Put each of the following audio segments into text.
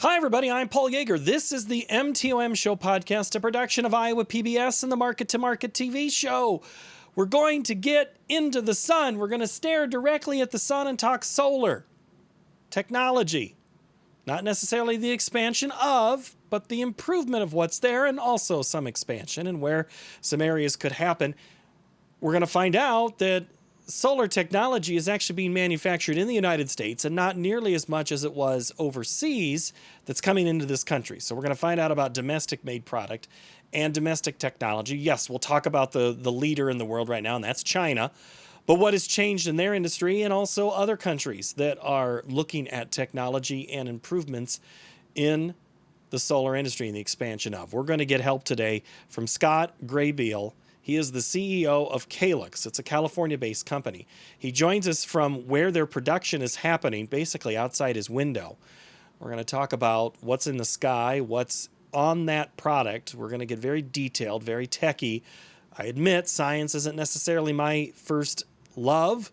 Hi, everybody. I'm Paul Yeager. This is the MTOM Show podcast, a production of Iowa PBS and the Market to Market TV show. We're going to get into the sun. We're going to stare directly at the sun and talk solar technology. Not necessarily the expansion of, but the improvement of what's there, and also some expansion and where some areas could happen. We're going to find out that solar technology is actually being manufactured in the United States and not nearly as much as it was overseas that's coming into this country. So we're going to find out about domestic made product and domestic technology. Yes, we'll talk about the leader in the world right now, and that's China. But what has changed in their industry and also other countries that are looking at technology and improvements in the solar industry and the expansion of. We're going to get help today from Scott Graybeal. He is the CEO of Caelux. It's a California-based company. He joins us from where their production is happening, basically outside his window. We're going to talk about what's in the sky, what's on that product. We're going to get very detailed, very techy. I admit science isn't necessarily my first love,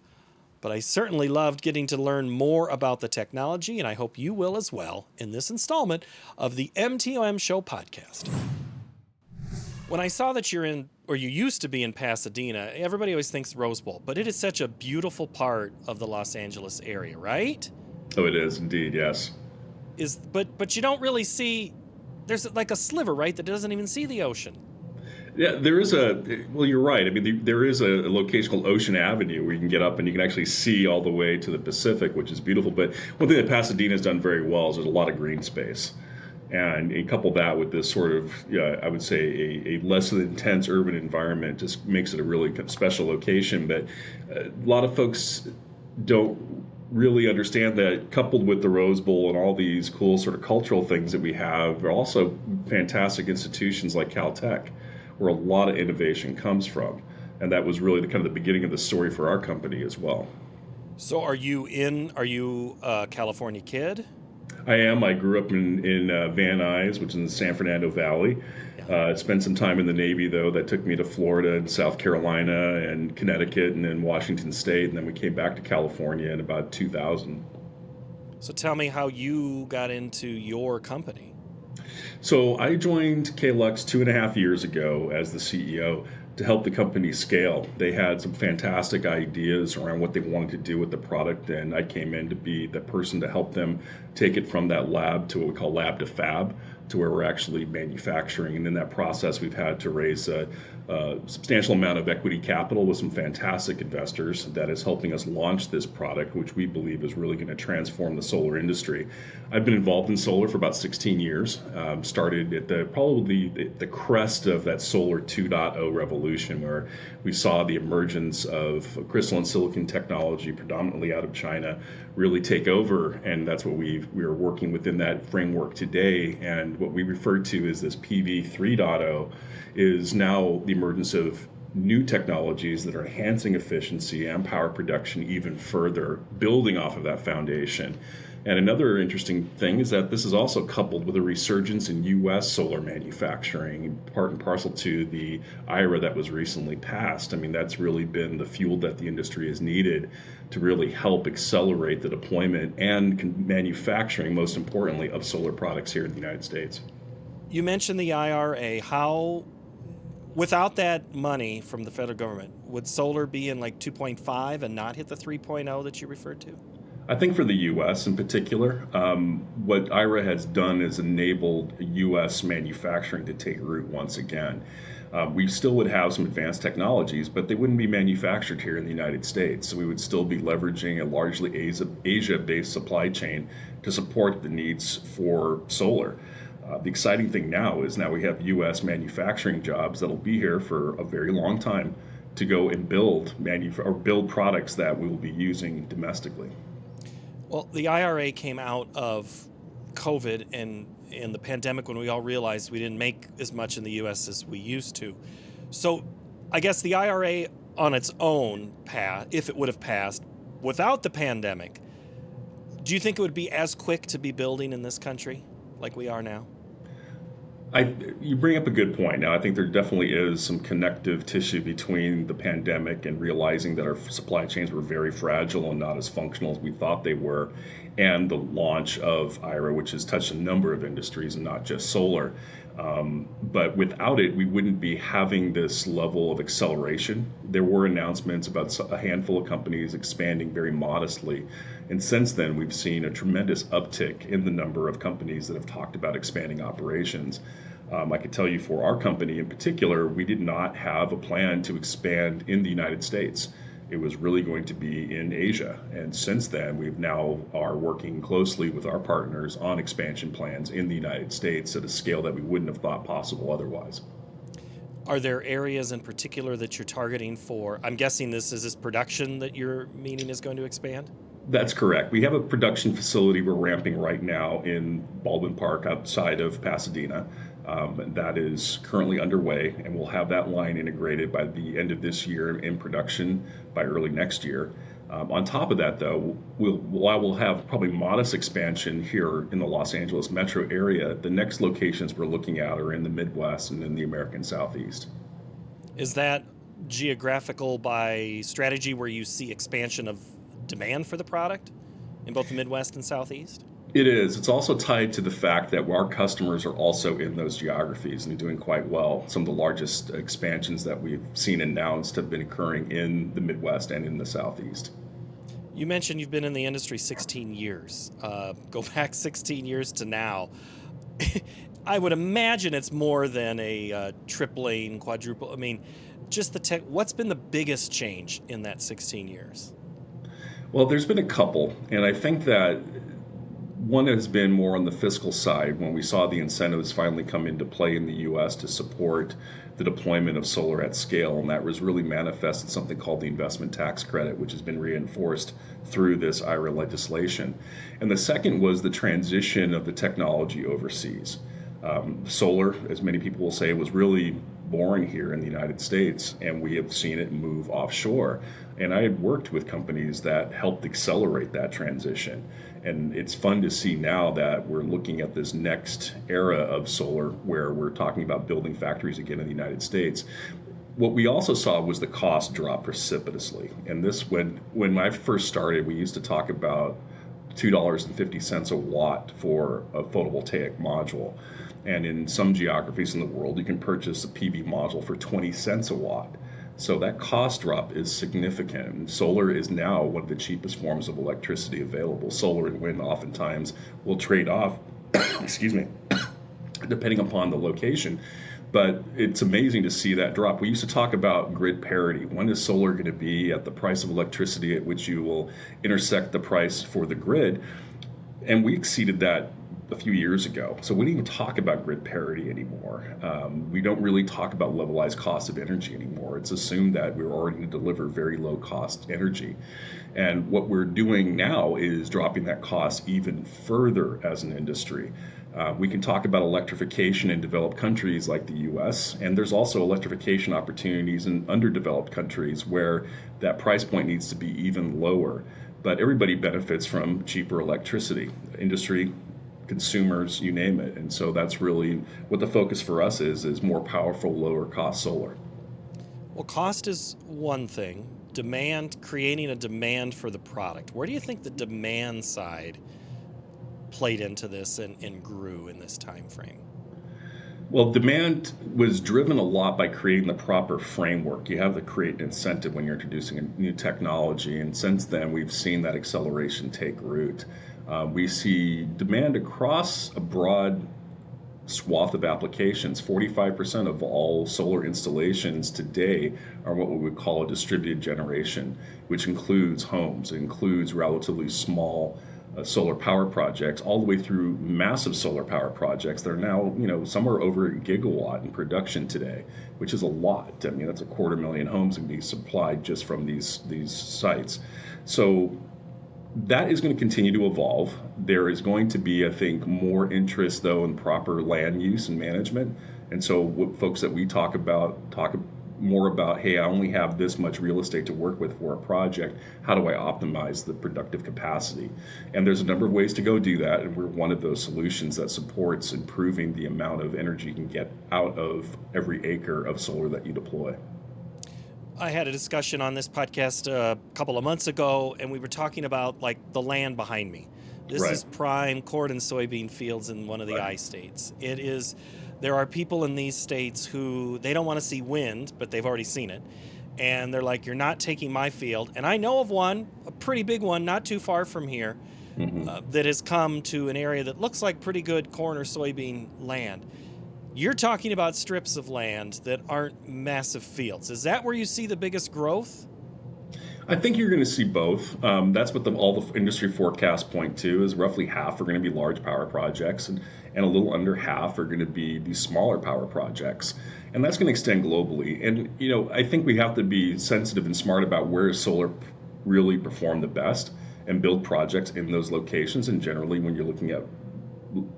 but I certainly loved getting to learn more about the technology, and I hope you will as well in this installment of the MTOM Show podcast. When I saw that you're in, or you used to be in Pasadena, everybody always thinks Rose Bowl, but it is such a beautiful part of the Los Angeles area, right? Oh, it is indeed, yes. But you don't really see, there's like a sliver, right, that doesn't even see the ocean. Yeah, well, you're right. I mean, there is a location called Ocean Avenue where you can get up and you can actually see all the way to the Pacific, which is beautiful. But one thing that Pasadena has done very well is there's a lot of green space. And you couple that with this sort of, I would say, a less intense urban environment just makes it a really special location. But a lot of folks don't really understand that, coupled with the Rose Bowl and all these cool sort of cultural things that we have, are also fantastic institutions like Caltech, where a lot of innovation comes from. And that was really the beginning of the story for our company as well. So are you a California kid? I am. I grew up in Van Nuys, which is in the San Fernando Valley. Yeah. Spent some time in the Navy, though. That took me to Florida and South Carolina and Connecticut and then Washington State. And then we came back to California in about 2000. So tell me how you got into your company. So I joined Caelux 2.5 years ago as the CEO to help the company scale. They had some fantastic ideas around what they wanted to do with the product, and I came in to be the person to help them take it from that lab to what we call lab to fab, to where we're actually manufacturing. And in that process, we've had to raise a substantial amount of equity capital with some fantastic investors that is helping us launch this product, which we believe is really going to transform the solar industry. I've been involved in solar for about 16 yeyears. Started at probably the crest of that solar 2.0 revolution, where we saw the emergence of crystalline silicon technology, predominantly out of China, really take over. And that's what we are working within that framework today. And what we refer to as this PV 3.0 is now the emergence of new technologies that are enhancing efficiency and power production even further, building off of that foundation. And another interesting thing is that this is also coupled with a resurgence in U.S. solar manufacturing, part and parcel to the IRA that was recently passed. I mean, that's really been the fuel that the industry has needed to really help accelerate the deployment and manufacturing, most importantly, of solar products here in the United States. You mentioned the IRA. How, without that money from the federal government, would solar be in like 2.5 and not hit the 3.0 that you referred to? I think for the U.S. in particular, what IRA has done is enabled U.S. manufacturing to take root once again. We still would have some advanced technologies, but they wouldn't be manufactured here in the United States. So we would still be leveraging a largely Asia-based supply chain to support the needs for solar. The exciting thing now is we have U.S. manufacturing jobs that'll be here for a very long time to go and build products that we will be using domestically. Well, the IRA came out of COVID and the pandemic, when we all realized we didn't make as much in the U.S. as we used to. So I guess the IRA on its own path, if it would have passed without the pandemic, do you think it would be as quick to be building in this country like we are now? You bring up a good point. Now, I think there definitely is some connective tissue between the pandemic and realizing that our supply chains were very fragile and not as functional as we thought they were, and the launch of IRA, which has touched a number of industries and not just solar. But without it, we wouldn't be having this level of acceleration. There were announcements about a handful of companies expanding very modestly. And since then, we've seen a tremendous uptick in the number of companies that have talked about expanding operations. I could tell you for our company in particular, we did not have a plan to expand in the United States. It was really going to be in Asia. And since then, we've now are working closely with our partners on expansion plans in the United States at a scale that we wouldn't have thought possible otherwise. Are there areas in particular that you're targeting for? I'm guessing this is production that you're meaning is going to expand? That's correct. We have a production facility we're ramping right now in Baldwin Park outside of Pasadena. That is currently underway, and we'll have that line integrated by the end of this year in production by early next year. On top of that, though, while we'll have probably modest expansion here in the Los Angeles metro area, the next locations we're looking at are in the Midwest and in the American Southeast. Is that geographical by strategy where you see expansion of demand for the product in both the Midwest and Southeast? It is. It's also tied to the fact that our customers are also in those geographies and doing quite well. Some of the largest expansions that we've seen announced have been occurring in the Midwest and in the Southeast. You mentioned you've been in the industry 16 years. Go back 16 years to now. I would imagine it's more than a tripling, quadruple. I mean, just the tech. What's been the biggest change in that 16 years? Well, there's been a couple, and I think that one has been more on the fiscal side when we saw the incentives finally come into play in the U.S. to support the deployment of solar at scale, and that was really manifested something called the investment tax credit, which has been reinforced through this IRA legislation. And the second was the transition of the technology overseas. Solar, as many people will say, was really born here in the United States, and we have seen it move offshore. And I had worked with companies that helped accelerate that transition. And it's fun to see now that we're looking at this next era of solar where we're talking about building factories again in the United States. What we also saw was the cost drop precipitously. And this, when I first started, we used to talk about $2.50 a watt for a photovoltaic module. And in some geographies in the world, you can purchase a PV module for 20 cents a watt. So that cost drop is significant. Solar is now one of the cheapest forms of electricity available. Solar and wind oftentimes will trade off, excuse me, depending upon the location. But it's amazing to see that drop. We used to talk about grid parity. When is solar going to be at the price of electricity at which you will intersect the price for the grid? And we exceeded that a few years ago. So we don't even talk about grid parity anymore. We don't really talk about levelized cost of energy anymore. It's assumed that we're already going to deliver very low cost energy. And what we're doing now is dropping that cost even further as an industry. We can talk about electrification in developed countries like the US, and there's also electrification opportunities in underdeveloped countries where that price point needs to be even lower. But everybody benefits from cheaper electricity. Industry, consumers, you name it. And so that's really what the focus for us is more powerful, lower cost solar. Well, cost is one thing. Demand, creating a demand for the product. Where do you think the demand side played into this and grew in this time frame? Well, demand was driven a lot by creating the proper framework. You have to create an incentive when you're introducing a new technology. And since then, we've seen that acceleration take root. We see demand across a broad swath of applications. 45% of all solar installations today are what we would call a distributed generation, which includes homes, it includes relatively small solar power projects, all the way through massive solar power projects that are now, somewhere over a gigawatt in production today, which is a lot. I mean, that's 250,000 homes that can be supplied just from these sites. So that is going to continue to evolve. There is going to be, I think, more interest, though, in proper land use and management. And so what folks that we talk more about, hey, I only have this much real estate to work with for a project. How do I optimize the productive capacity? And there's a number of ways to go do that. And we're one of those solutions that supports improving the amount of energy you can get out of every acre of solar that you deploy. I had a discussion on this podcast a couple of months ago, and we were talking about like the land behind me. This Right. is prime corn and soybean fields in one of the Right. I states. It is. There are people in these states who they don't want to see wind, but they've already seen it, and they're like, "You're not taking my field." And I know of one, a pretty big one, not too far from here, Hmm. that has come to an area that looks like pretty good corn or soybean land. You're talking about strips of land that aren't massive fields. Is that where you see the biggest growth? I think you're going to see both. That's what all the industry forecasts point to, is roughly half are going to be large power projects, and a little under half are going to be these smaller power projects. And that's going to extend globally. And, I think we have to be sensitive and smart about where solar really perform the best and build projects in those locations. And generally, when you're looking at,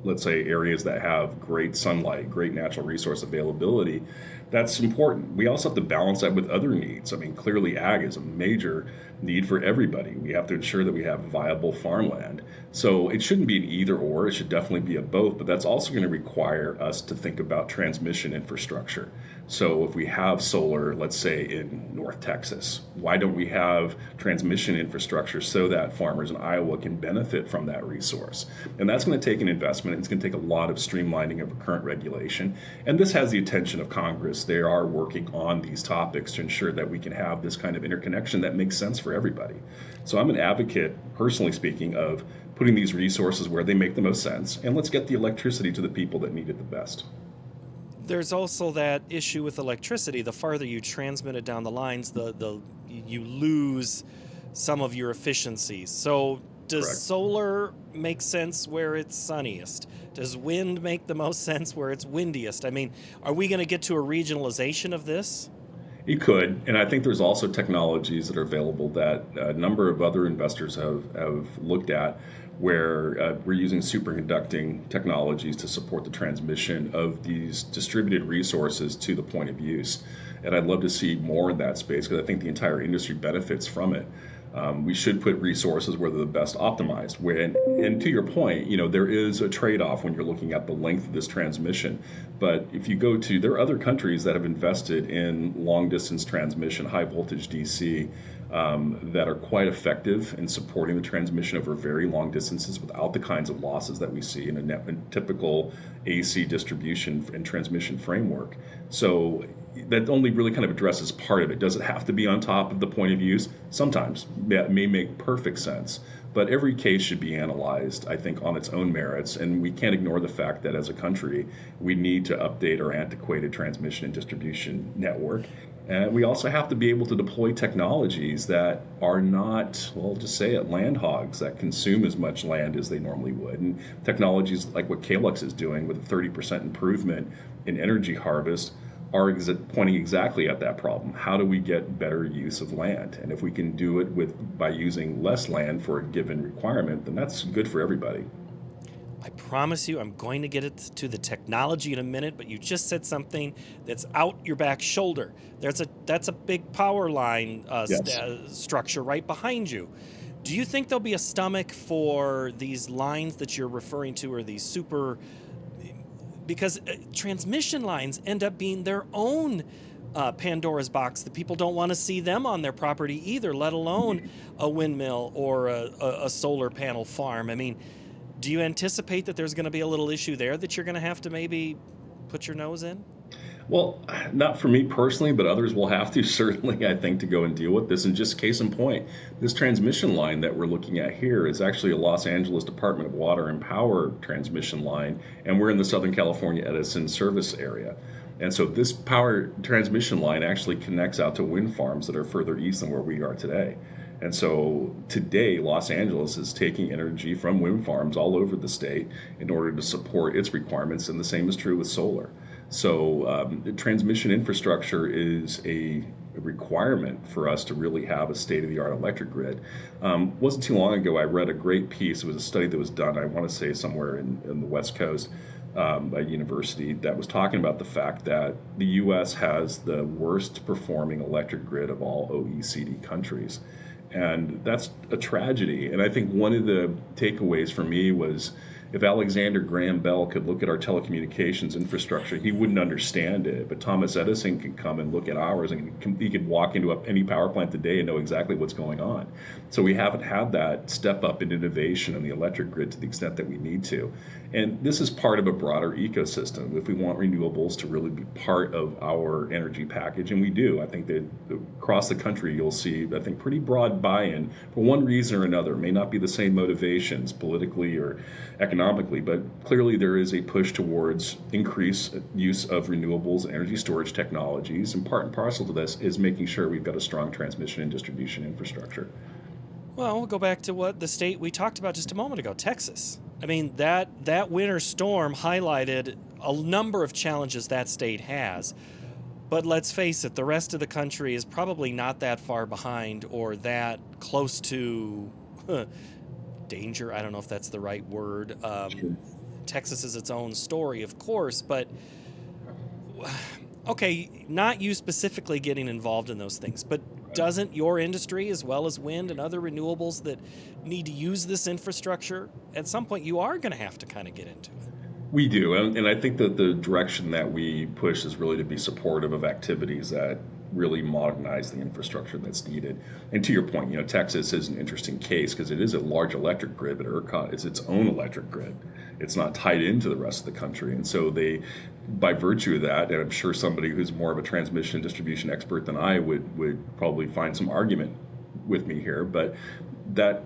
let's say, areas that have great sunlight, great natural resource availability, that's important. We also have to balance that with other needs. I mean, clearly ag is a major need for everybody. We have to ensure that we have viable farmland. So it shouldn't be an either or, it should definitely be a both, but that's also going to require us to think about transmission infrastructure. So if we have solar, let's say in North Texas, why don't we have transmission infrastructure so that farmers in Iowa can benefit from that resource? And that's going to take an investment. It's going to take a lot of streamlining of current regulation. And this has the attention of Congress. They are working on these topics to ensure that we can have this kind of interconnection that makes sense for everybody. So I'm an advocate, personally speaking, of putting these resources where they make the most sense, and let's get the electricity to the people that need it the best. There's also that issue with electricity. The farther you transmit it down the lines, the you lose some of your efficiencies. So does Correct. solar make sense where it's sunniest? Does wind make the most sense where it's windiest? I mean, are we going to get to a regionalization of this? You could, and I think there's also technologies that are available that a number of other investors have looked at, where we're using superconducting technologies to support the transmission of these distributed resources to the point of use. And I'd love to see more in that space because I think the entire industry benefits from it. We should put resources where they're the best optimized. And to your point, there is a trade-off when you're looking at the length of this transmission. But if you there are other countries that have invested in long-distance transmission, high-voltage DC, that are quite effective in supporting the transmission over very long distances without the kinds of losses that we see in a typical AC distribution and transmission framework. So that only really kind of addresses part of it. Does it have to be on top of the point of use? Sometimes. That may make perfect sense. But every case should be analyzed, I think, on its own merits. And we can't ignore the fact that as a country, we need to update our antiquated transmission and distribution network. And we also have to be able to deploy technologies that are not, well, just say it, land hogs that consume as much land as they normally would. And technologies like what Caelux is doing with a 30% improvement in energy harvest are pointing exactly at that problem. How do we get better use of land? And if we can do it by using less land for a given requirement, then that's good for everybody. I promise you, I'm going to get it to the technology in a minute, but you just said something that's out your back shoulder. That's a big power line Yes. structure right behind you. Do you think there'll be a stomach for these lines that you're referring to, or these super? Because transmission lines end up being their own Pandora's box. The people don't want to see them on their property either, let alone a windmill or a solar panel farm. I mean, do you anticipate that there's going to be a little issue there that you're going to have to maybe put your nose in? Well, not for me personally, but others will have to certainly, I think, to go and deal with this. And just case in point, this transmission line that we're looking at here is actually a Los Angeles Department of Water and Power transmission line, and we're in the Southern California Edison service area. And so this power transmission line actually connects out to wind farms that are further east than where we are today. And so today, Los Angeles is taking energy from wind farms all over the state in order to support its requirements, and the same is true with solar. So transmission infrastructure is a requirement for us to really have a state-of-the-art electric grid. Wasn't too long ago, I read a great piece. It was a study that was done, I want to say somewhere in the West Coast, by a university, that was talking about the fact that the U.S. has the worst performing electric grid of all OECD countries. And that's a tragedy. And I think one of the takeaways for me was, If Alexander Graham Bell could look at our telecommunications infrastructure, he wouldn't understand it. But Thomas Edison can come and look at ours, and he could walk into any power plant today and know exactly what's going on. So we haven't had that step up in innovation in the electric grid to the extent that we need to. And this is part of a broader ecosystem. If we want renewables to really be part of our energy package, and we do, I think that across the country you'll see, I think, pretty broad buy-in for one reason or another. It may not be the same motivations politically or economically, but clearly there is a push towards increased use of renewables and energy storage technologies. And part and parcel to this is making sure we've got a strong transmission and distribution infrastructure. Well, we'll go back to what the state we talked about just a moment ago, Texas. I mean, that winter storm highlighted a number of challenges that state has. But let's face it, the rest of the country is probably not that far behind or that close to danger. I don't know if that's the right word. Sure. Texas is its own story, of course, but okay, not you specifically getting involved in those things, but doesn't your industry, as well as wind and other renewables that need to use this infrastructure, at some point you are going to have to kind of get into it? We do, and I think that the direction that we push is really to be supportive of activities that really modernize the infrastructure that's needed. And to your point, Texas is an interesting case because it is a large electric grid, but ERCOT is its own electric grid. It's not tied into the rest of the country. And so they, by virtue of that, and I'm sure somebody who's more of a transmission and distribution expert than I would probably find some argument with me here, but that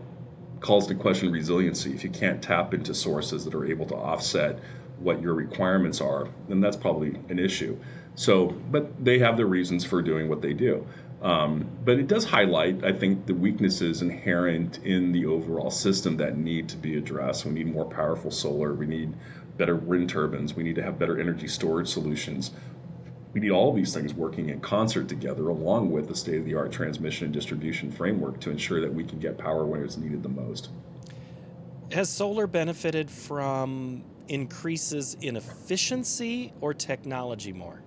calls to question resiliency. If you can't tap into sources that are able to offset what your requirements are, then that's probably an issue. So, but they have their reasons for doing what they do. But it does highlight, I think, the weaknesses inherent in the overall system that need to be addressed. We need more powerful solar. We need better wind turbines. We need to have better energy storage solutions. We need all of these things working in concert together, along with the state-of-the-art transmission and distribution framework to ensure that we can get power when it's needed the most. Has solar benefited from increases in efficiency or technology more?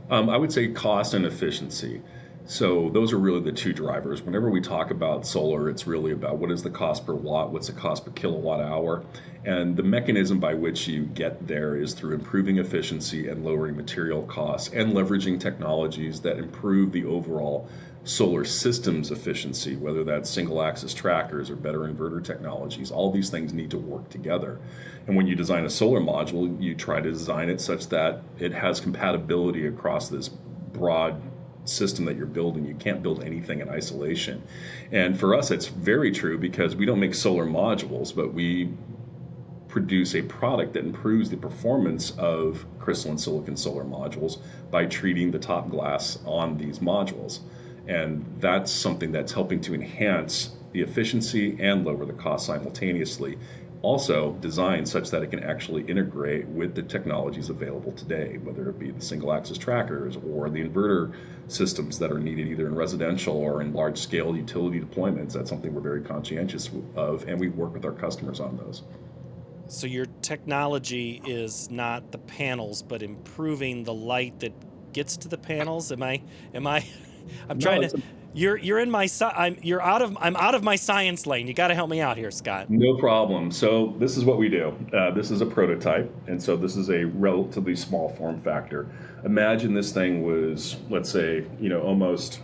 I would say cost and efficiency. So those are really the two drivers. Whenever we talk about solar, it's really about what is the cost per watt, what's the cost per kilowatt hour, and the mechanism by which you get there is through improving efficiency and lowering material costs and leveraging technologies that improve the overall solar system's efficiency, whether that's single axis trackers or better inverter technologies. All these things need to work together. And when you design a solar module, you try to design it such that it has compatibility across this broad system that you're building. You can't build anything in isolation. And for us, it's very true because we don't make solar modules, but we produce a product that improves the performance of crystalline silicon solar modules by treating the top glass on these modules. And that's something that's helping to enhance the efficiency and lower the cost simultaneously. Also designed such that it can actually integrate with the technologies available today, whether it be the single axis trackers or the inverter systems that are needed either in residential or in large scale utility deployments. That's something we're very conscientious of, and we work with our customers on those. So your technology is not the panels, but improving the light that gets to the panels. Am I I'm trying to. You're in my. I'm out of my science lane. You got to help me out here, Scott. No problem. So this is what we do. This is a prototype, and so this is a relatively small form factor. Imagine this thing was, let's say, almost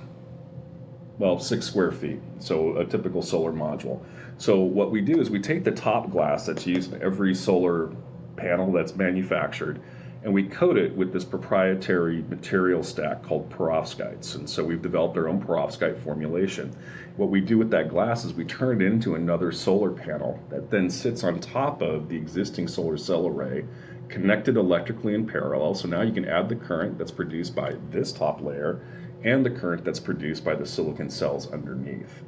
6 square feet. So a typical solar module. So what we do is we take the top glass that's used in every solar panel that's manufactured, and we coat it with this proprietary material stack called perovskites. And so we've developed our own perovskite formulation. What we do with that glass is we turn it into another solar panel that then sits on top of the existing solar cell array, connected electrically in parallel. So now you can add the current that's produced by this top layer and the current that's produced by the silicon cells underneath.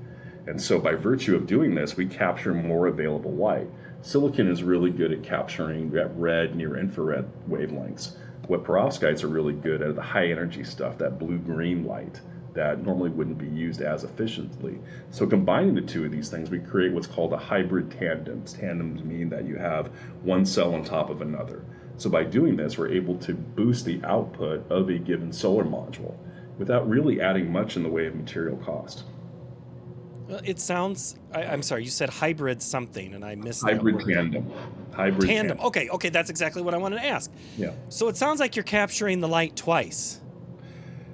And so by virtue of doing this, we capture more available light. Silicon is really good at capturing that red, near infrared wavelengths. What perovskites are really good at the high energy stuff, that blue-green light that normally wouldn't be used as efficiently. So combining the two of these things, we create what's called a hybrid tandem. Tandems mean that you have one cell on top of another. So by doing this, we're able to boost the output of a given solar module without really adding much in the way of material cost. Well, it sounds. I'm sorry. You said hybrid something, and I missed Hybrid that word. tandem. Hybrid Tandem. Okay, that's exactly what I wanted to ask. Yeah. So it sounds like you're capturing the light twice.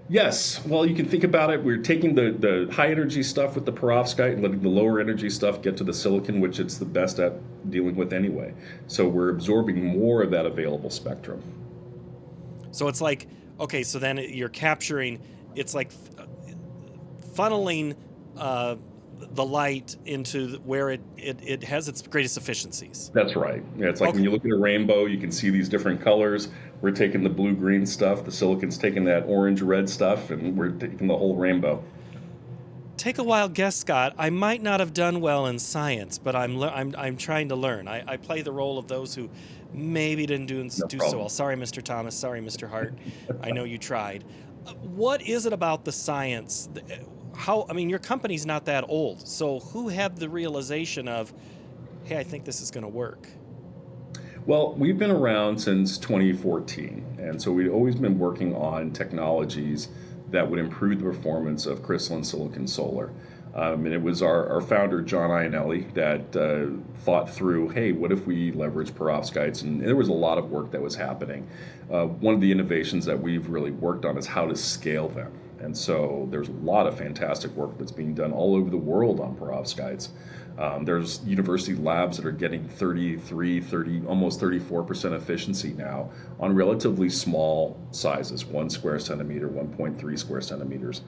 Yes. Well, you can think about it. We're taking the high energy stuff with the perovskite and letting the lower energy stuff get to the silicon, which it's the best at dealing with anyway. So we're absorbing more of that available spectrum. So it's like, okay, so then you're capturing, it's like funneling the light into where it has its greatest efficiencies. That's right. Yeah, it's like when you look at a rainbow, you can see these different colors. We're taking the blue-green stuff, the silicon's taking that orange-red stuff, and we're taking the whole rainbow. Take a wild guess, Scott. I might not have done well in science, but I'm trying to learn. I play the role of those who maybe didn't do so well. Sorry, Mr. Thomas. Sorry, Mr. Hart. I know you tried. What is it about the science? Your company's not that old, so who had the realization of, hey, I think this is going to work? Well, we've been around since 2014, and so we've always been working on technologies that would improve the performance of crystalline silicon solar. And it was our founder, John Ionelli, that thought through, hey, what if we leverage perovskites? And there was a lot of work that was happening. One of the innovations that we've really worked on is how to scale them. And so there's a lot of fantastic work that's being done all over the world on perovskites. There's university labs that are getting 30, almost 34% efficiency now on relatively small sizes, 1 square centimeter, 1.3 square centimeters.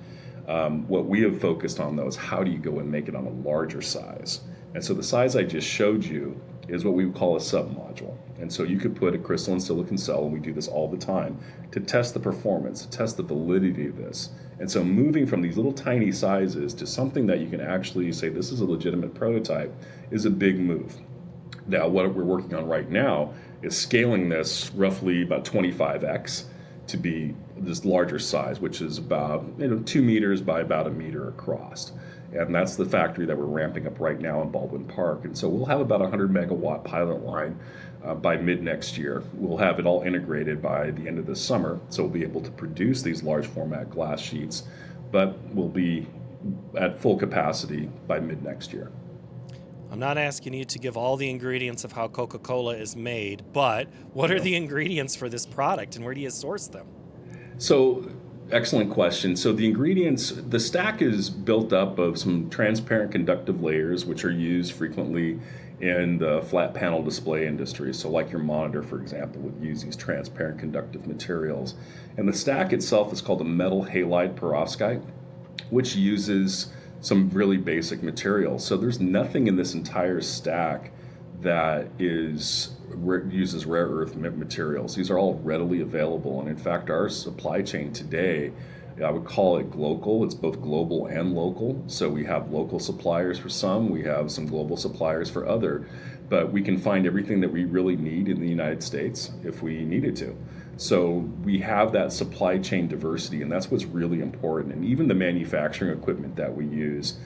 What we have focused on, though, is how do you go and make it on a larger size? And so the size I just showed you is what we would call a submodule. And so you could put a crystalline silicon cell, and we do this all the time, to test the performance, to test the validity of this. And so moving from these little tiny sizes to something that you can actually say this is a legitimate prototype is a big move. Now, what we're working on right now is scaling this roughly about 25x to be this larger size, which is about 2 meters by about 1 meter across. And that's the factory that we're ramping up right now in Baldwin Park. And so we'll have about a 100 megawatt pilot line by mid next year. We'll have it all integrated by the end of the summer. So we'll be able to produce these large format glass sheets, but we'll be at full capacity by mid next year. I'm not asking you to give all the ingredients of how Coca-Cola is made, but what are the ingredients for this product and where do you source them? So, excellent question. So the ingredients, the stack is built up of some transparent conductive layers, which are used frequently in the flat panel display industry. So like your monitor, for example, would use these transparent conductive materials. And the stack itself is called a metal halide perovskite, which uses some really basic materials. So there's nothing in this entire stack that uses rare earth materials. These are all readily available. And in fact, our supply chain today, I would call it global. It's both global and local. So we have local suppliers for some, we have some global suppliers for other, but we can find everything that we really need in the United States if we needed to. So we have that supply chain diversity, and that's what's really important. And even the manufacturing equipment that we use,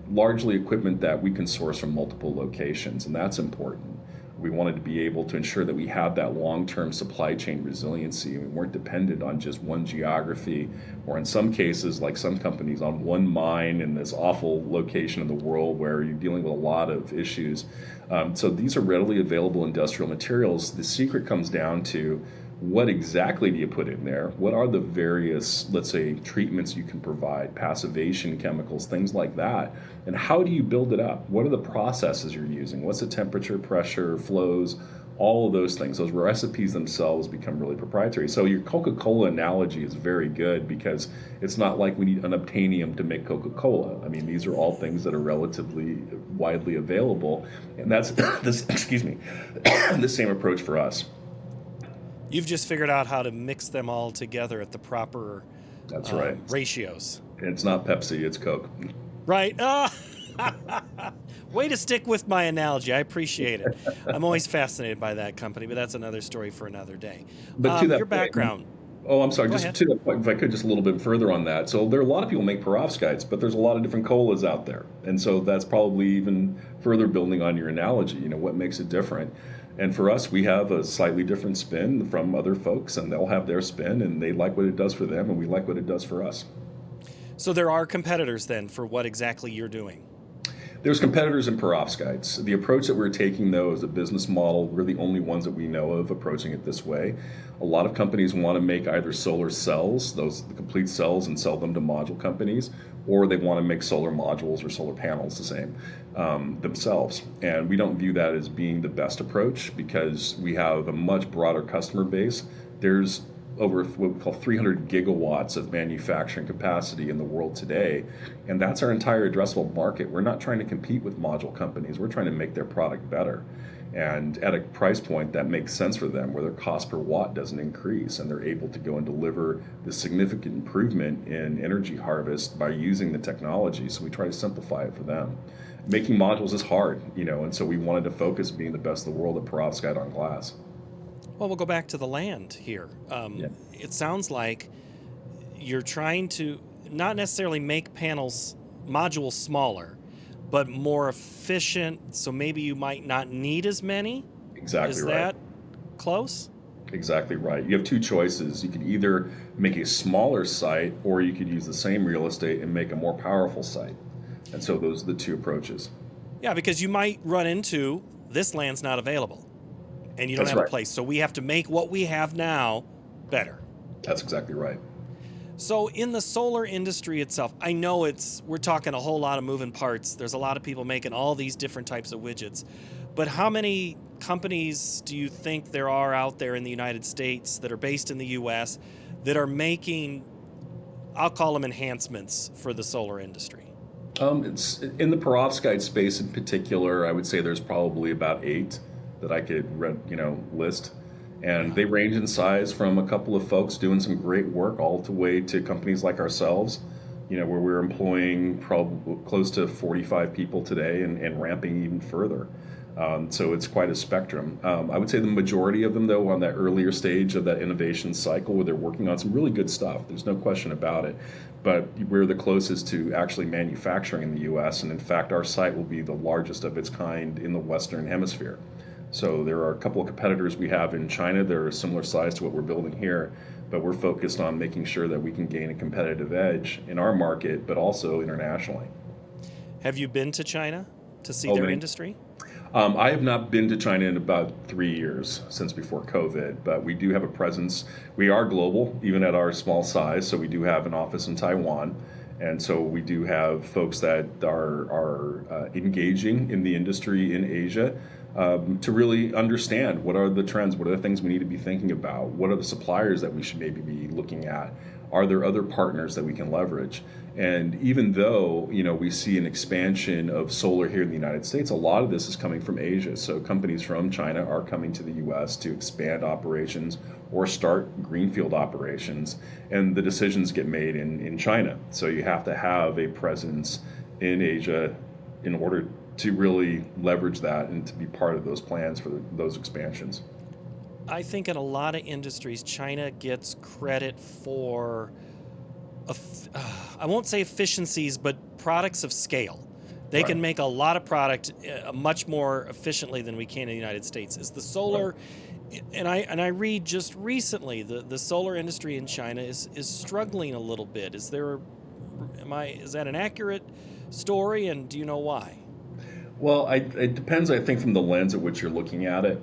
largely equipment that we can source from multiple locations, and that's important. We wanted to be able to ensure that we had that long-term supply chain resiliency. We weren't dependent on just one geography, or in some cases, like some companies, on one mine in this awful location in the world where you're dealing with a lot of issues. So these are readily available industrial materials. The secret comes down to what exactly do you put in there? What are the various, let's say, treatments you can provide, passivation chemicals, things like that? And how do you build it up? What are the processes you're using? What's the temperature, pressure, flows? All of those things, those recipes themselves become really proprietary. So your Coca-Cola analogy is very good because it's not like we need unobtainium to make Coca-Cola. I mean, these are all things that are relatively widely available. And that's, the same approach for us. You've just figured out how to mix them all together at the proper That's right. ratios. It's not Pepsi, it's Coke. Right. Way to stick with my analogy. I appreciate it. I'm always fascinated by that company, but that's another story for another day. But to that your background. Oh, I'm sorry. Go Just ahead. to that point, if I could, just a little bit further on that. So there are a lot of people make perovskites, but there's a lot of different colas out there, and so that's probably even further building on your analogy. What makes it different? And for us, we have a slightly different spin from other folks, and they'll have their spin, and they like what it does for them, and we like what it does for us. So there are competitors then for what exactly you're doing. There's competitors in perovskites. The approach that we're taking, though, as a business model, we're the only ones that we know of approaching it this way. A lot of companies want to make either solar cells, the complete cells, and sell them to module companies, or they want to make solar modules or solar panels the same themselves. And we don't view that as being the best approach because we have a much broader customer base. There's over what we call 300 gigawatts of manufacturing capacity in the world today, and that's our entire addressable market. We're not trying to compete with module companies. We're trying to make their product better and at a price point that makes sense for them, where their cost per watt doesn't increase, and they're able to go and deliver the significant improvement in energy harvest by using the technology. So we try to simplify it for them. Making modules is hard, and so we wanted to focus being the best in the world at perovskite on glass. Well, we'll go back to the land here. It sounds like you're trying to not necessarily make modules smaller, but more efficient, so maybe you might not need as many? Exactly right. Is that close? Exactly right. You have two choices. You could either make a smaller site, or you could use the same real estate and make a more powerful site. And so those are the two approaches. Yeah, because you might run into this land's not available, and you don't have a place. So we have to make what we have now better. That's exactly right. So in the solar industry itself, I know we're talking a whole lot of moving parts. There's a lot of people making all these different types of widgets. But how many companies do you think there are out there in the United States that are based in the U.S. that are making, I'll call them enhancements for the solar industry? It's in the perovskite space in particular. I would say there's probably about 8 that I could list. And they range in size from a couple of folks doing some great work all the way to companies like ourselves, where we're employing probably close to 45 people today and ramping even further. So it's quite a spectrum. I would say the majority of them, though, on that earlier stage of that innovation cycle where they're working on some really good stuff. There's no question about it. But we're the closest to actually manufacturing in the U.S. And in fact, our site will be the largest of its kind in the Western Hemisphere. So there are a couple of competitors we have in China that are similar size to what we're building here, but we're focused on making sure that we can gain a competitive edge in our market, but also internationally. Have you been to China to see their industry? I have not been to China in about 3 years, since before COVID, but we do have a presence. We are global, even at our small size, so we do have an office in Taiwan. And so we do have folks that are engaging in the industry in Asia to really understand what are the trends, what are the things we need to be thinking about, what are the suppliers that we should maybe be looking at, are there other partners that we can leverage? And even though we see an expansion of solar here in the United States, a lot of this is coming from Asia. So companies from China are coming to the U.S. to expand operations or start greenfield operations, and the decisions get made in China. So you have to have a presence in Asia in order to really leverage that and to be part of those plans for those expansions. I think in a lot of industries, China gets credit for, I won't say efficiencies, but products of scale. They can make a lot of product much more efficiently than we can in the United States. Is the solar, and I read just recently, the solar industry in China is struggling a little bit. Is that an accurate story, and do you know why? Well, it depends, I think, from the lens at which you're looking at it.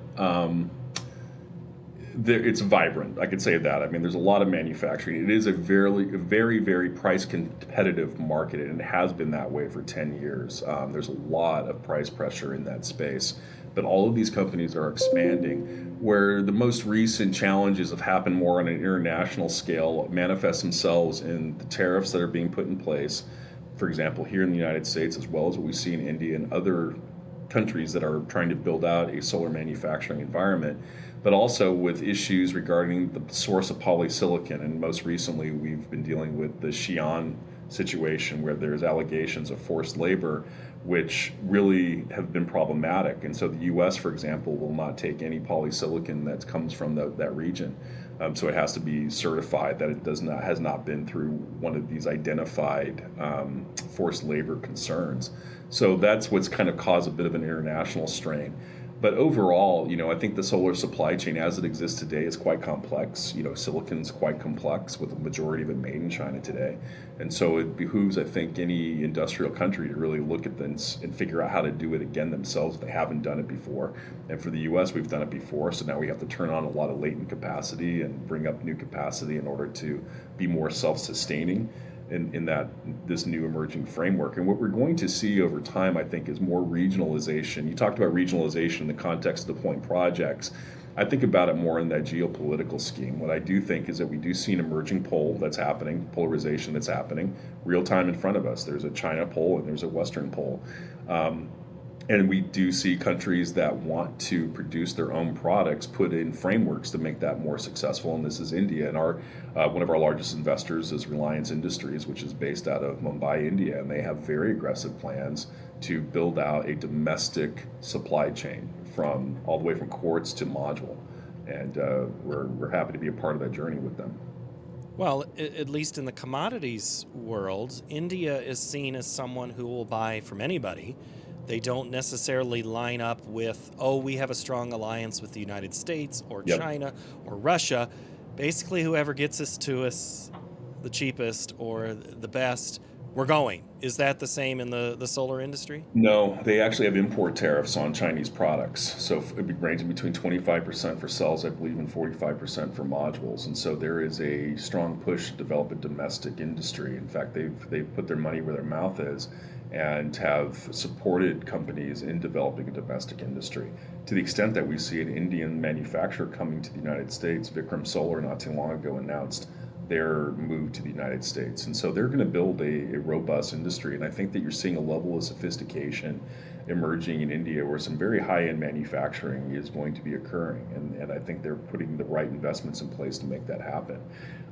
It's vibrant. I could say that. I mean, there's a lot of manufacturing. It is a very, very price competitive market, and it has been that way for 10 years. There's a lot of price pressure in that space, but all of these companies are expanding. Where the most recent challenges have happened more on an international scale manifest themselves in the tariffs that are being put in place. For example, here in the United States, as well as what we see in India and other countries that are trying to build out a solar manufacturing environment, but also with issues regarding the source of polysilicon. And most recently, we've been dealing with the Xi'an situation where there's allegations of forced labor, which really have been problematic. And so the U.S., for example, will not take any polysilicon that comes from that region. So it has to be certified that it has not been through one of these identified forced labor concerns. So that's what's kind of caused a bit of an international strain. But overall, I think the solar supply chain as it exists today is quite complex. Silicon's quite complex with the majority of it made in China today. And so it behooves, I think, any industrial country to really look at this and figure out how to do it again themselves if they haven't done it before. And for the US, we've done it before. So now we have to turn on a lot of latent capacity and bring up new capacity in order to be more self-sustaining in this new emerging framework. And what we're going to see over time, I think, is more regionalization. You talked about regionalization in the context of deploying projects. I think about it more in that geopolitical scheme. What I do think is that we do see an emerging polarization that's happening real time in front of us. There's a China pole and there's a Western pole. And we do see countries that want to produce their own products put in frameworks to make that more successful. And this is India. And one of our largest investors is Reliance Industries, which is based out of Mumbai, India. And they have very aggressive plans to build out a domestic supply chain from all the way from quartz to module. And we're happy to be a part of that journey with them. Well, at least in the commodities world, India is seen as someone who will buy from anybody. They don't necessarily line up with, we have a strong alliance with the United States or China or Russia. Basically, whoever gets us to us the cheapest or the best, we're going. Is that the same in the solar industry? No, they actually have import tariffs on Chinese products. So it'd be ranging between 25% for cells, I believe, and 45% for modules. And so there is a strong push to develop a domestic industry. In fact, they've put their money where their mouth is and have supported companies in developing a domestic industry. To the extent that we see an Indian manufacturer coming to the United States, Vikram Solar not too long ago announced their move to the United States. And so they're going to build a robust industry. And I think that you're seeing a level of sophistication emerging in India where some very high-end manufacturing is going to be occurring. And I think they're putting the right investments in place to make that happen.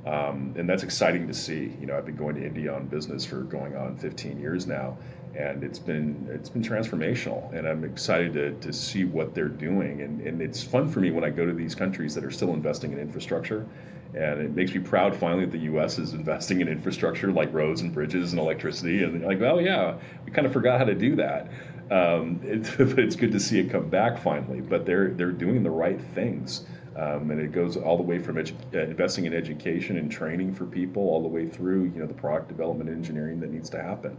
And that's exciting to see. I've been going to India on business for going on 15 years now, and it's been transformational. And I'm excited to see what they're doing. And it's fun for me when I go to these countries that are still investing in infrastructure. And it makes me proud finally that the U.S. is investing in infrastructure like roads and bridges and electricity. And like, well, yeah, we kind of forgot how to do that. It's good to see it come back finally. But they're doing the right things. And it goes all the way from investing in education and training for people all the way through, the product development and engineering that needs to happen.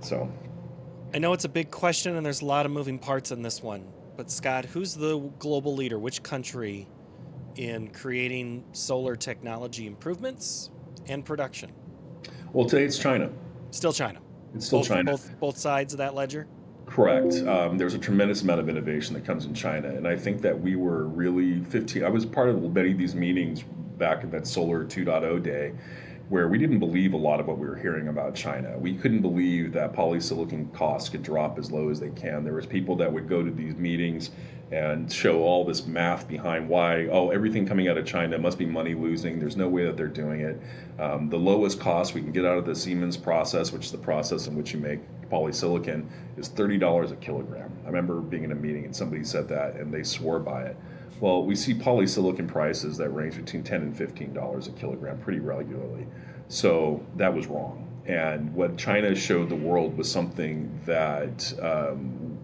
So I know it's a big question and there's a lot of moving parts in this one. But Scott, who's the global leader? Which country in creating solar technology improvements and production? Well, today it's China. Still China. It's still China. Both sides of that ledger? Correct. There's a tremendous amount of innovation that comes in China. And I think that we were really I was part of many of these meetings back in that Solar 2.0 day, where we didn't believe a lot of what we were hearing about China. We couldn't believe that polysilicon costs could drop as low as they can. There was people that would go to these meetings and show all this math behind why, everything coming out of China must be money losing. There's no way that they're doing it. The lowest cost we can get out of the Siemens process, which is the process in which you make polysilicon, is $30 a kilogram. I remember being in a meeting and somebody said that and they swore by it. Well, we see polysilicon prices that range between $10 and $15 a kilogram pretty regularly. So that was wrong. And what China showed the world was something that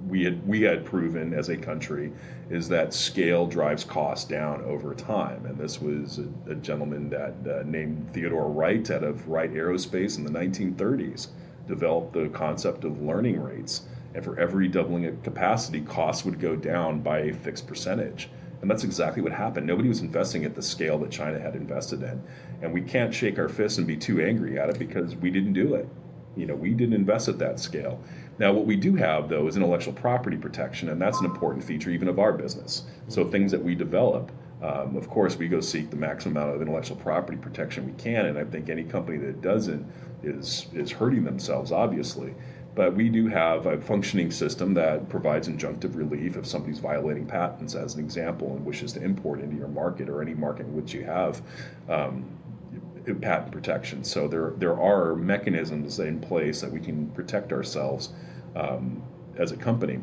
we had proven as a country, is that scale drives costs down over time. And this was a gentleman that named Theodore Wright out of Wright Aerospace in the 1930s, developed the concept of learning rates. And for every doubling of capacity, costs would go down by a fixed percentage. And that's exactly what happened. Nobody was investing at the scale that China had invested in. And we can't shake our fists and be too angry at it because we didn't do it. We didn't invest at that scale. Now, what we do have, though, is intellectual property protection, and that's an important feature even of our business. So things that we develop, of course, we go seek the maximum amount of intellectual property protection we can, and I think any company that doesn't is hurting themselves, obviously. But we do have a functioning system that provides injunctive relief if somebody's violating patents, as an example, and wishes to import into your market or any market in which you have patent protection. So there are mechanisms in place that we can protect ourselves as a company,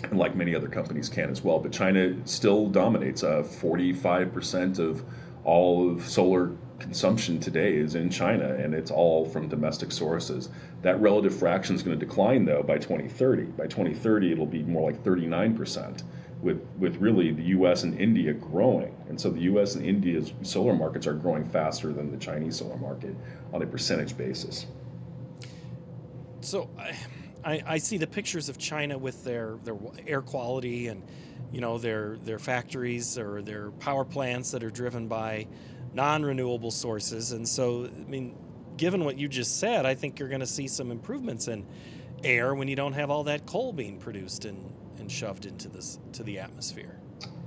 and like many other companies can as well. But China still dominates. 45% of all of solar consumption today is in China, and it's all from domestic sources. That relative fraction is going to decline, though, by 2030. By 2030, it'll be more like 39%, with really the U.S. and India growing. And so the U.S. and India's solar markets are growing faster than the Chinese solar market on a percentage basis. So I see the pictures of China with their air quality and, you know, their factories or their power plants that are driven by non-renewable sources. And so, I mean, given what you just said, I think you're going to see some improvements in air when you don't have all that coal being produced and shoved into the atmosphere.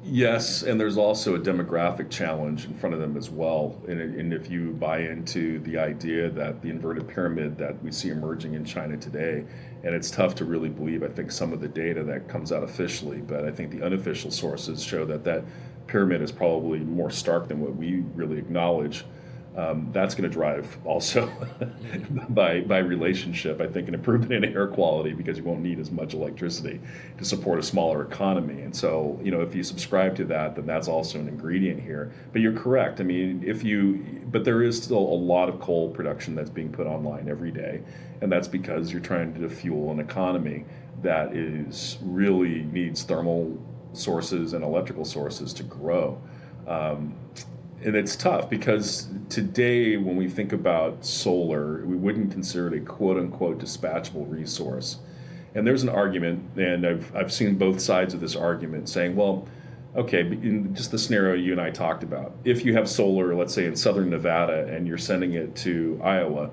Yes, and there's also a demographic challenge in front of them as well. And if you buy into the idea that the inverted pyramid that we see emerging in China today, and it's tough to really believe, I think, some of the data that comes out officially, but I think the unofficial sources show that that pyramid is probably more stark than what we really acknowledge. That's going to drive also by relationship, I think, an improvement in air quality, because you won't need as much electricity to support a smaller economy. And so, you know, if you subscribe to that, then that's also an ingredient here. But you're correct. I mean, but there is still a lot of coal production that's being put online every day. And that's because you're trying to fuel an economy that really needs thermal sources and electrical sources to grow. And it's tough because today, when we think about solar, we wouldn't consider it a quote-unquote dispatchable resource. And there's an argument, and I've seen both sides of this argument saying, well, okay, in just the scenario you and I talked about, if you have solar, let's say in southern Nevada, and you're sending it to Iowa,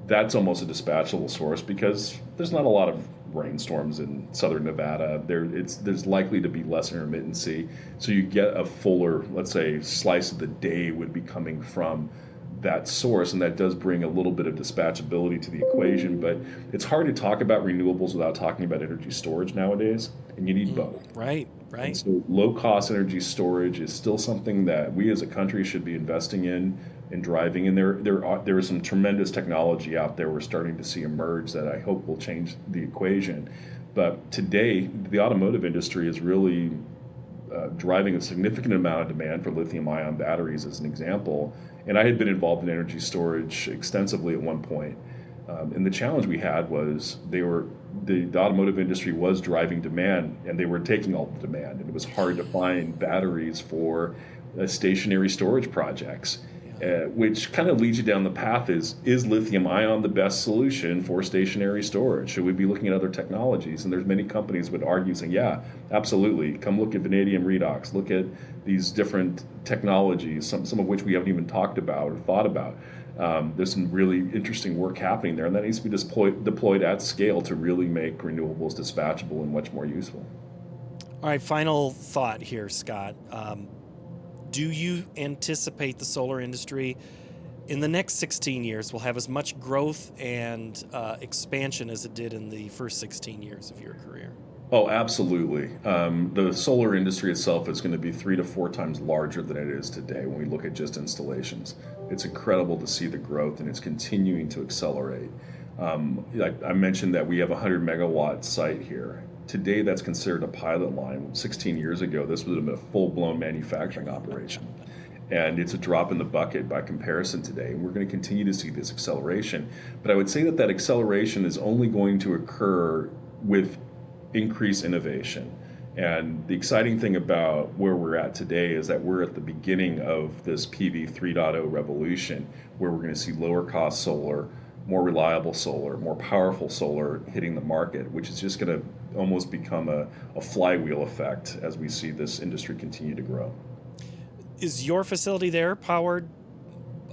that's almost a dispatchable source because there's not a lot of rainstorms in southern Nevada. There's likely to be less intermittency, so you get a fuller, let's say, slice of the day would be coming from that source, and that does bring a little bit of dispatchability to the equation. But it's hard to talk about renewables without talking about energy storage nowadays, and you need both. Right. And so low-cost energy storage is still something that we as a country should be investing in and driving. And there is some tremendous technology out there we're starting to see emerge that I hope will change the equation. But today, the automotive industry is really driving a significant amount of demand for lithium-ion batteries, as an example. And I had been involved in energy storage extensively at one point. And the challenge we had was the automotive industry was driving demand, and they were taking all the demand. And it was hard to find batteries for stationary storage projects. Which kind of leads you down the path is lithium ion the best solution for stationary storage? Should we be looking at other technologies? And there's many companies would argue saying, yeah, absolutely. Come look at vanadium redox. Look at these different technologies, some of which we haven't even talked about or thought about. There's some really interesting work happening there, and that needs to be deployed at scale to really make renewables dispatchable and much more useful. All right, final thought here, Scott. Do you anticipate the solar industry in the next 16 years will have as much growth and expansion as it did in the first 16 years of your career? Oh, absolutely. The solar industry itself is going to be 3 to 4 times larger than it is today when we look at just installations. It's incredible to see the growth, and it's continuing to accelerate. I mentioned that we have a 100 megawatt site here. Today, that's considered a pilot line. 16 years ago, this would have been a full-blown manufacturing operation. And it's a drop in the bucket by comparison today. And we're going to continue to see this acceleration. But I would say that acceleration is only going to occur with increased innovation. And the exciting thing about where we're at today is that we're at the beginning of this PV 3.0 revolution, where we're going to see lower cost solar, more reliable solar, more powerful solar hitting the market, which is just going to almost become a flywheel effect as we see this industry continue to grow. Is your facility there powered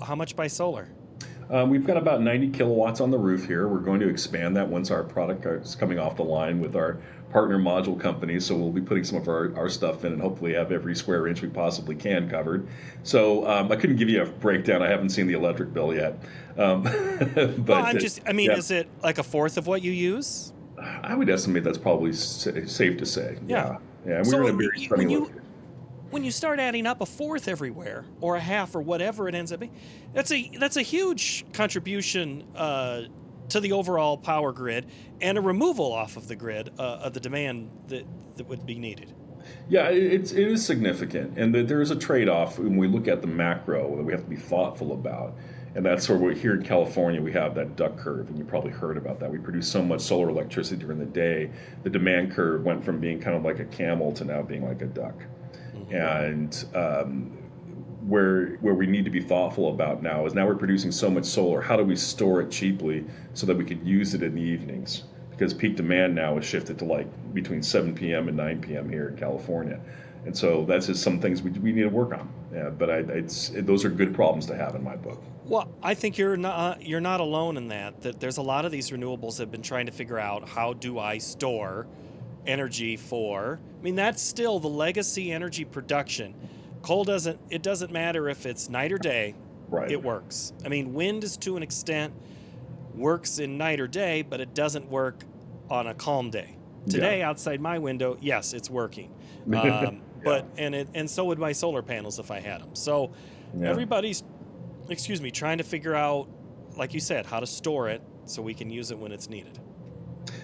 how much by solar? We've got about 90 kilowatts on the roof here. We're going to expand that once our product is coming off the line with our partner module companies. So we'll be putting some of our stuff in and hopefully have every square inch we possibly can covered. So I couldn't give you a breakdown. I haven't seen the electric bill yet. But yeah. Is it like a fourth of what you use? I would estimate that's probably safe to say. Yeah. And we're going to be spending when you start adding up a fourth everywhere or a half or whatever it ends up being, that's a huge contribution to the overall power grid and a removal off of the grid of the demand that would be needed. Yeah, it is significant, and there is a trade-off when we look at the macro that we have to be thoughtful about, and that's where we're here in California. We have that duck curve, and you probably heard about that. We produce so much solar electricity during the day, the demand curve went from being kind of like a camel to now being like a duck, and where we need to be thoughtful about now is now we're producing so much solar. How do we store it cheaply so that we could use it in the evenings? Because peak demand now is shifted to like between 7 p.m. and 9 p.m. here in California. And so that's just some things we need to work on. Yeah, but those are good problems to have in my book. Well, I think you're not alone in that. That there's a lot of these renewables that have been trying to figure out, how do I store energy for? I mean, that's still the legacy energy production. Coal doesn't matter if it's night or day. Right. It works. I mean, wind is to an extent works in night or day, but it doesn't work on a calm day. Today, outside my window, yes, it's working. But and so would my solar panels if I had them. So everybody's, trying to figure out, like you said, how to store it so we can use it when it's needed.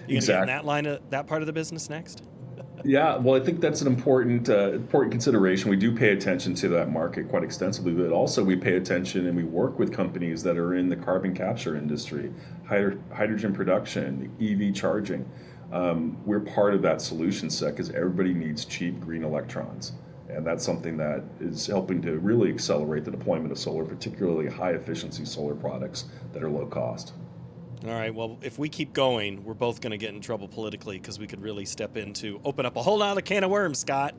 You gonna get in that part of the business next? Yeah, well, I think that's an important consideration. We do pay attention to that market quite extensively, but also we pay attention and we work with companies that are in the carbon capture industry, hydrogen production, EV charging. We're part of that solution set because everybody needs cheap green electrons. And that's something that is helping to really accelerate the deployment of solar, particularly high efficiency solar products that are low cost. All right, well, if we keep going, we're both going to get in trouble politically because we could really open up a whole other can of worms, Scott.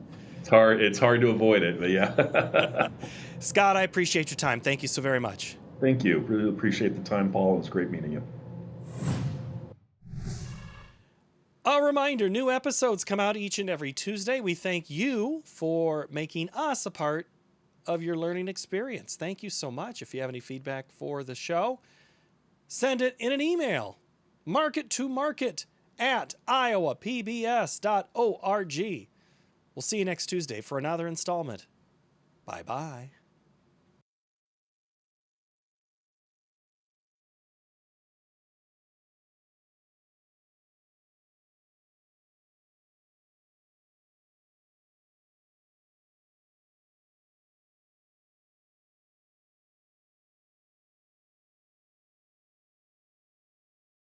It's hard to avoid it, but yeah. Scott, I appreciate your time. Thank you so very much. Thank you. Really appreciate the time, Paul. It was great meeting you. A reminder, new episodes come out each and every Tuesday. We thank you for making us a part of your learning experience. Thank you so much. If you have any feedback for the show, send it in an email, market2market@iowapbs.org. We'll see you next Tuesday for another installment. Bye-bye.